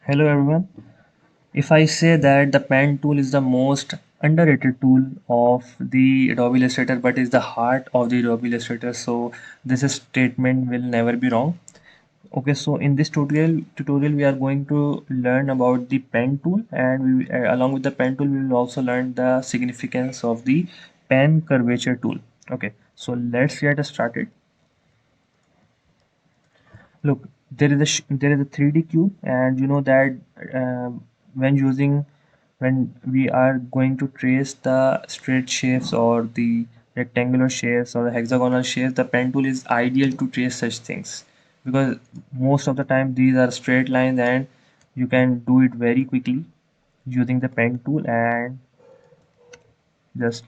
Hello everyone. If I say that the pen tool is the most underrated tool of the Adobe Illustrator but is the heart of the Adobe Illustrator, so this statement will never be wrong. Okay, so in this tutorial we are going to learn about the pen tool, and along with the pen tool we will also learn the significance of the pen curvature tool. Okay, so let's get started. Look, there is a 3D cube, and you know that when using when we are going to trace the straight shapes or the rectangular shapes or the hexagonal shapes, the pen tool is ideal to trace such things because most of the time these are straight lines and you can do it very quickly using the pen tool and just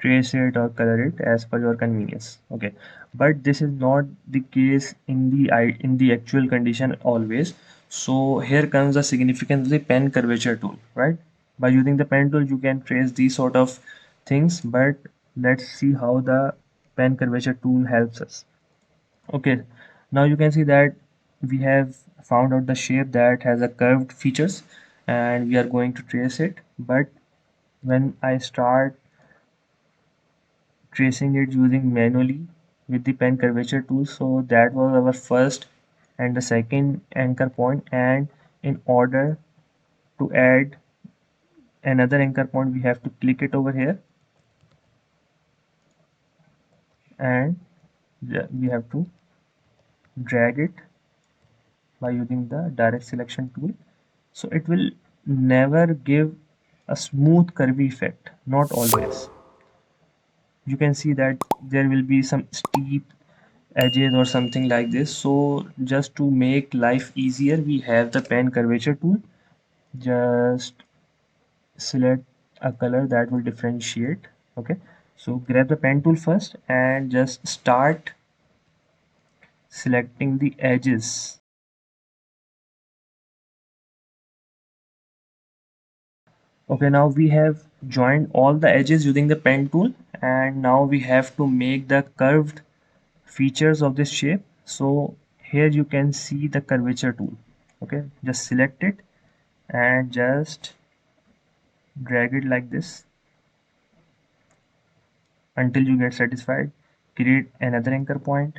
trace it or color it as per your convenience. Okay, but this is not the case in the actual condition always. So here comes the significance of the pen curvature tool, right? By using the pen tool you can trace these sort of things, but let's see how the pen curvature tool helps us. Okay, now you can see that we have found out the shape that has a curved features and we are going to trace it. But when I start tracing it using manually with the pen curvature tool, so that was our first and the second anchor point, and in order to add another anchor point we have to click it over here, and we have to drag it by using the direct selection tool. So it will never give a smooth curvy effect, not always. You can see that there will be some steep edges or something like this. So just to make life easier we have the pen curvature tool. Just select a color that will differentiate. Okay, so grab the pen tool first and just start selecting the edges. Okay, now we have joined all the edges using the pen tool, and now we have to make the curved features of this shape. So here you can see the curvature tool. Okay, just select it and just drag it like this until you get satisfied. Create another anchor point.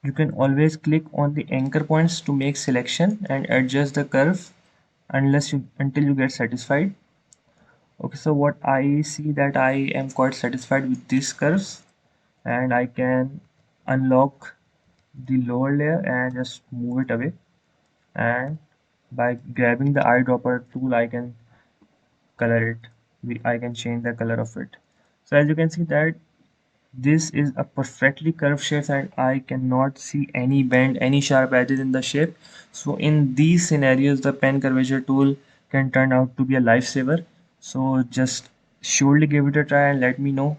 You can always click on the anchor points to make selection and adjust the curve until you get satisfied. Okay, so what I see that I am quite satisfied with these curves, and I can unlock the lower layer and just move it away, and by grabbing the eyedropper tool I can color it. I can change the color of it. So as you can see that this is a perfectly curved shape and I cannot see any bend, any sharp edges in the shape. So in these scenarios the pen curvature tool can turn out to be a lifesaver. So just surely give it a try and let me know